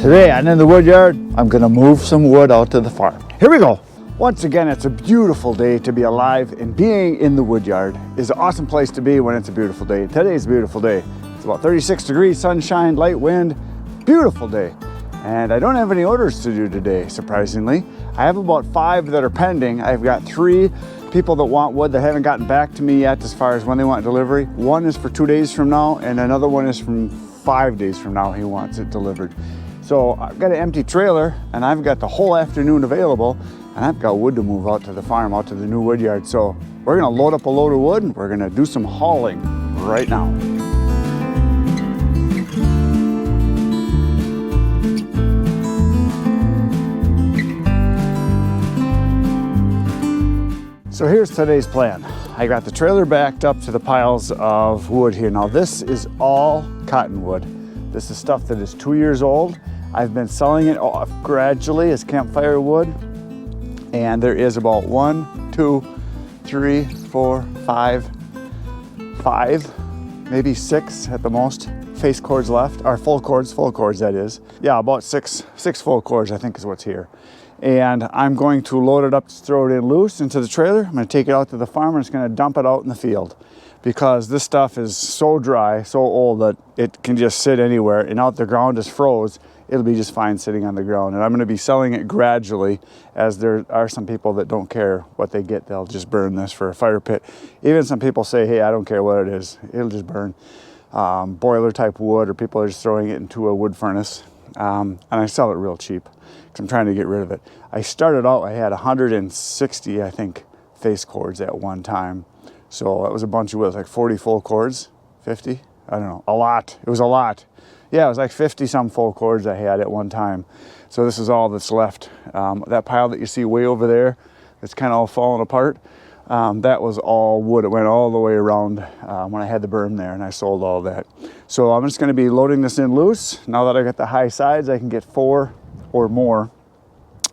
Today I'm in the wood yard. I'm gonna move some wood out to the farm. Here we go. Once again, it's a beautiful day to be alive, and being in the wood yard is an awesome place to be when it's a beautiful day. Today's a beautiful day. It's about 36 degrees, sunshine, light wind, beautiful day. And I don't have any orders to do today, surprisingly. I have about 5 that are pending. I've got 3 people that want wood that haven't gotten back to me yet as far as when they want delivery. One is for 2 days from now, and another one is from 5 days from now. He wants it delivered. So I've got an empty trailer, and I've got the whole afternoon available, and I've got wood to move out to the farm, out to the new wood yard. So we're gonna load up a load of wood, and we're gonna do some hauling right now. So here's today's plan. I got the trailer backed up to the piles of wood here. Now this is all cottonwood. This is stuff that is 2 years old. I've been selling it off gradually as campfire wood. And there is about 1, 2, 3, 4, 5, maybe 6 at the most face cords left, or full cords that is. Yeah, about six full cords I think is what's here. And I'm going to load it up, throw it in loose into the trailer. I'm gonna take it out to the farm and it's gonna dump it out in the field, because this stuff is so dry, so old that it can just sit anywhere, and out the ground is froze. It'll be just fine sitting on the ground. And I'm gonna be selling it gradually, as there are some people that don't care what they get. They'll just burn this for a fire pit. Even some people say, hey, I don't care what it is, it'll just burn. Boiler type wood, or people are just throwing it into a wood furnace. And I sell it real cheap, because I'm trying to get rid of it. I started out, I had 160, I think, face cords at one time. So that was a bunch of wood, like 40 full cords, 50, I don't know, a lot. It was a lot. Yeah, it was like 50 some full cords I had at one time. So this is all that's left. That pile that you see way over there, that's kind of all falling apart, that was all wood. It went all the way around when I had the berm there, and I sold all that. So I'm just gonna be loading this in loose. Now that I got the high sides, I can get 4 or more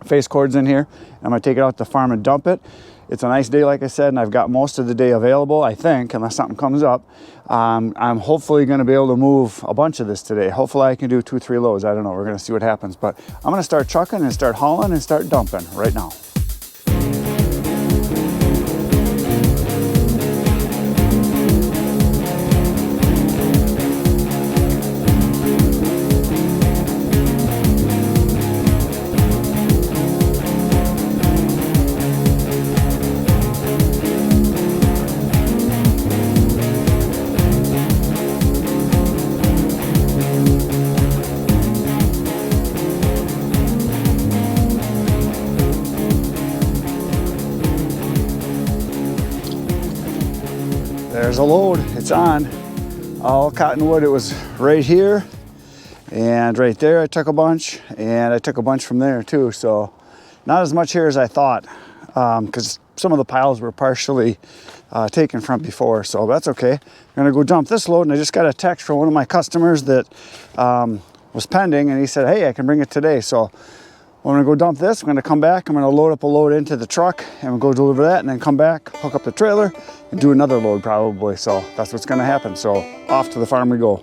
face cords in here. I'm gonna take it out to the farm and dump it. It's a nice day, like I said, and I've got most of the day available, I think, unless something comes up. I'm hopefully gonna be able to move a bunch of this today. Hopefully I can do 2 or 3 loads. I don't know, we're gonna see what happens. But I'm gonna start trucking and start hauling and start dumping right now. There's a load, it's on. All cottonwood. It was right here and right there. I took a bunch, and I took a bunch from there too. So not as much here as I thought, because some of the piles were partially taken from before, so that's okay. I'm gonna go dump this load, and I just got a text from one of my customers that was pending, and he said, hey, I can bring it today. So I'm gonna go dump this. I'm gonna come back. I'm gonna load up a load into the truck and go deliver that, and then come back, hook up the trailer, and do another load probably. So that's what's gonna happen. So off to the farm we go.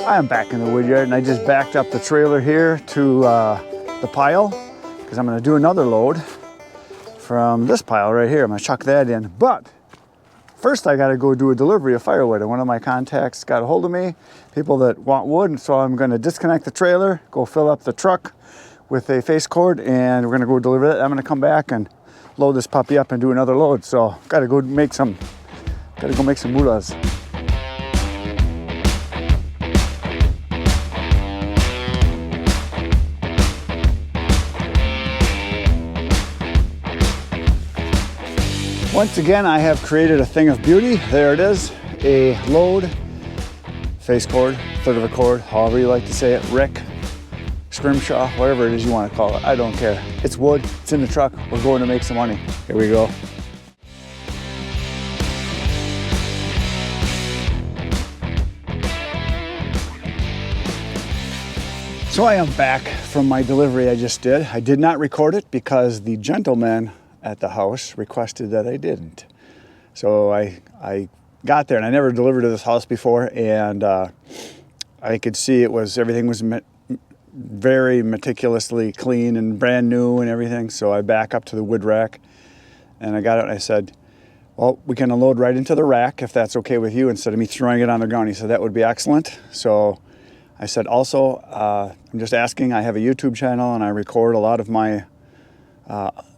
I am back in the wood yard, and I just backed up the trailer here to the pile, because I'm gonna do another load from this pile right here. I'm gonna chuck that in. But first I gotta go do a delivery of firewood, and one of my contacts got a hold of me, people that want wood, and so I'm gonna disconnect the trailer, go fill up the truck with a face cord, and we're gonna go deliver that. I'm gonna come back and load this puppy up and do another load. So gotta go make some moolahs. Once again, I have created a thing of beauty. There it is, a load, face cord, third of a cord, however you like to say it, rick, scrimshaw, whatever it is you want to call it. I don't care. It's wood, it's in the truck, we're going to make some money. Here we go. So I am back from my delivery I just did. I did not record it because the gentleman at the house requested that I didn't. So I got there, and I never delivered to this house before, and I could see everything was very meticulously clean and brand new and everything. So I back up to the wood rack, and I got it, and I said, well, we can unload right into the rack if that's okay with you, instead of me throwing it on the ground. He said that would be excellent. So I said, also, I'm just asking, I have a YouTube channel and I record a lot of my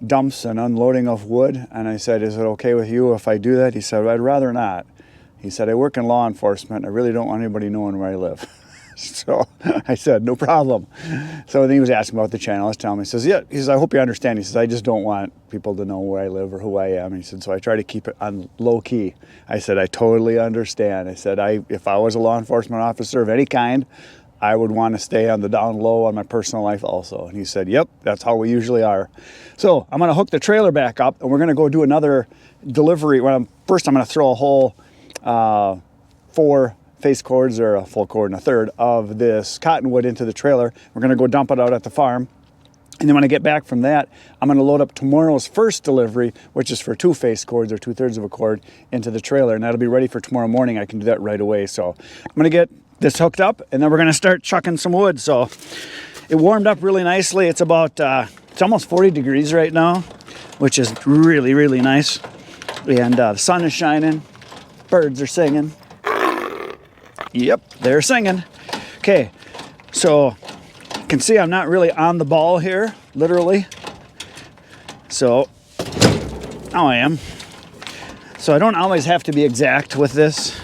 dumps and unloading of wood. And I said, is it okay with you if I do that? He said, I'd rather not. He said, I work in law enforcement. I really don't want anybody knowing where I live. So I said, no problem. So then he was asking about the channel. I was telling him, he says, yeah, he says, I hope you understand. He says, I just don't want people to know where I live or who I am. He said, so I try to keep it on low key. I said, I totally understand. I said, if I was a law enforcement officer of any kind, I would want to stay on the down low on my personal life also. And he said, yep, that's how we usually are. So I'm going to hook the trailer back up, and we're going to go do another delivery. Well, first I'm going to throw a whole 4 face cords, or a full cord and a third of this cottonwood into the trailer. We're going to go dump it out at the farm. And then when I get back from that, I'm going to load up tomorrow's first delivery, which is for 2 face cords, or 2/3 of a cord, into the trailer. And that'll be ready for tomorrow morning. I can do that right away. So I'm going to get this hooked up, and then we're going to start chucking some wood. So it warmed up really nicely. It's about, it's almost 40 degrees right now, which is really, really nice. And the sun is shining. Birds are singing. Yep, they're singing. Okay, so you can see I'm not really on the ball here, literally. So now I am. So I don't always have to be exact with this.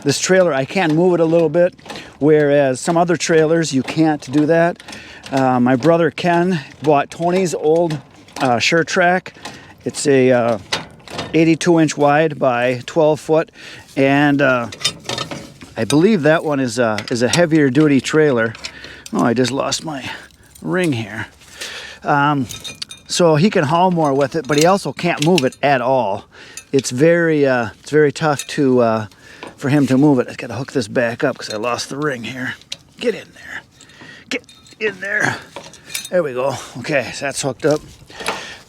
This trailer, I can move it a little bit, whereas some other trailers, you can't do that. My brother Ken bought Tony's old Sure Track. It's a 82-inch wide by 12 foot, and I believe that one is a heavier duty trailer. Oh, I just lost my ring here. So he can haul more with it, but he also can't move it at all. It's very tough for him to move it. I gotta hook this back up because I lost the ring here. Get in there. Get in there. There we go. Okay, so that's hooked up.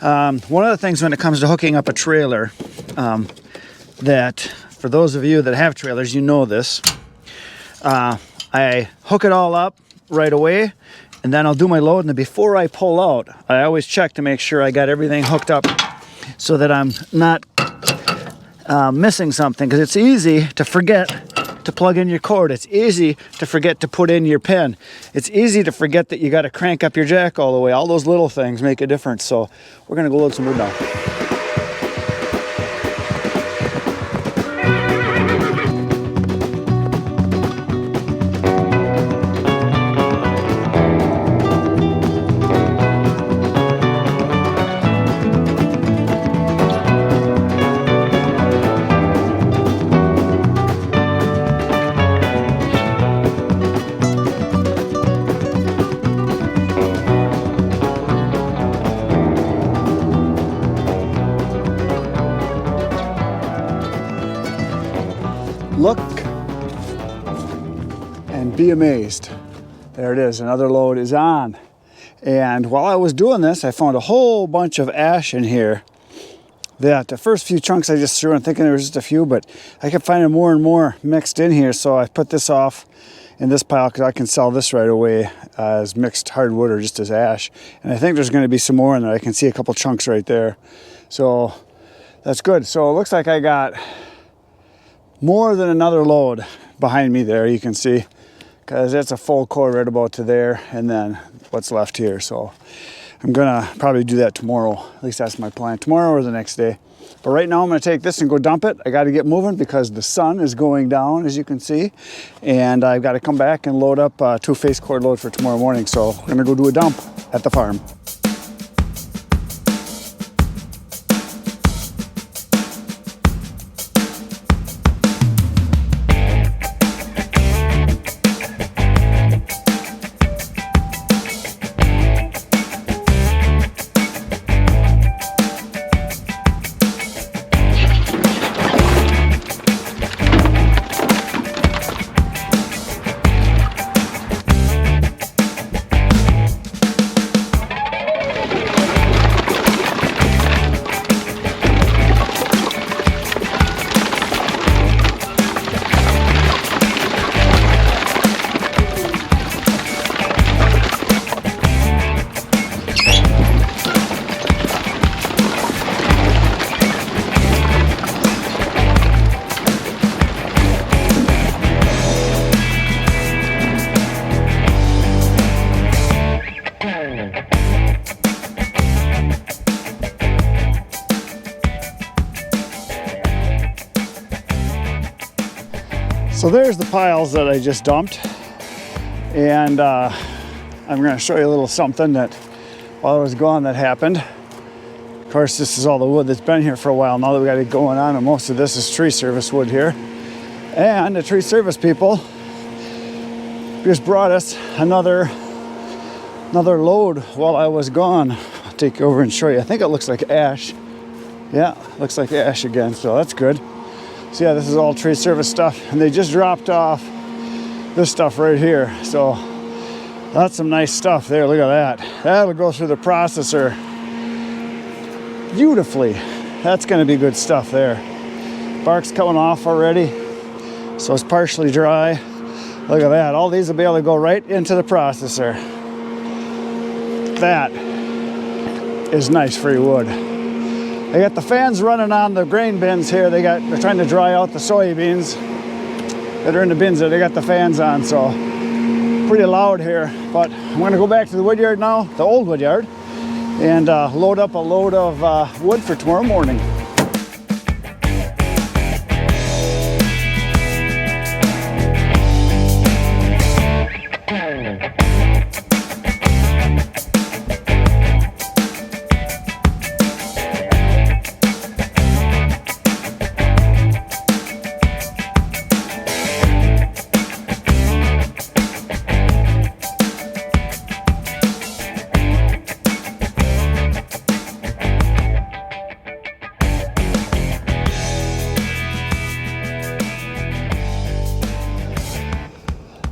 One of the things when it comes to hooking up a trailer, that for those of you that have trailers, you know this. I hook it all up right away, and then I'll do my load. And then before I pull out, I always check to make sure I got everything hooked up so that I'm not missing something, because it's easy to forget to plug in your cord. It's easy to forget to put in your pin. It's easy to forget that you got to crank up your jack all the way. All those little things make a difference. So we're going to go load some wood now. Look and be amazed. There it is, another load is on. And while I was doing this, I found a whole bunch of ash in here that the first few chunks I just threw in thinking there was just a few, but I kept finding more and more mixed in here. So I put this off in this pile because I can sell this right away as mixed hardwood or just as ash. And I think there's going to be some more in there. I can see a couple chunks right there. So that's good. So it looks like I got more than another load behind me there, you can see, because it's a full cord right about to there, and then what's left here. So I'm gonna probably do that tomorrow. At least that's my plan, tomorrow or the next day. But right now I'm gonna take this and go dump it. I gotta get moving because the sun is going down, as you can see, and I've got to come back and load up 2 face cord load for tomorrow morning. So we're gonna go do a dump at the farm. So there's the piles that I just dumped. And I'm gonna show you a little something that while I was gone that happened. Of course, this is all the wood that's been here for a while now that we got it going on, and most of this is tree service wood here. And the tree service people just brought us another load while I was gone. I'll take you over and show you. I think it looks like ash. Yeah, looks like ash again, so that's good. So yeah, this is all tree service stuff, and they just dropped off this stuff right here. So that's some nice stuff there. Look at that. That'll go through the processor beautifully. That's going to be good stuff there. Bark's coming off already, so it's partially dry. Look at that. All these will be able to go right into the processor. That is nice free wood. They got the fans running on the grain bins here. They're trying to dry out the soybeans that are in the bins there. They got the fans on, so pretty loud here. But I'm going to go back to the wood yard now, the old wood yard, and load up a load of wood for tomorrow morning.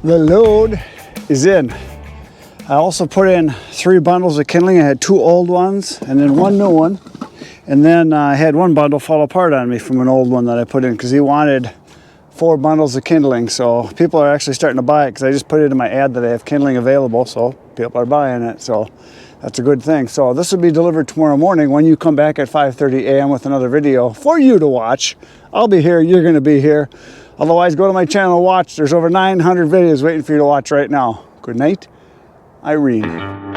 The load is in. I also put in 3 bundles of kindling. I had 2 old ones and then 1 new one. And then I had 1 bundle fall apart on me from an old one that I put in because he wanted 4 bundles of kindling. So people are actually starting to buy it because I just put it in my ad that I have kindling available. So people are buying it. So that's a good thing. So this will be delivered tomorrow morning when you come back at 5:30 a.m. with another video for you to watch. I'll be here. You're going to be here. Otherwise, go to my channel and watch. There's over 900 videos waiting for you to watch right now. Good night, Irene.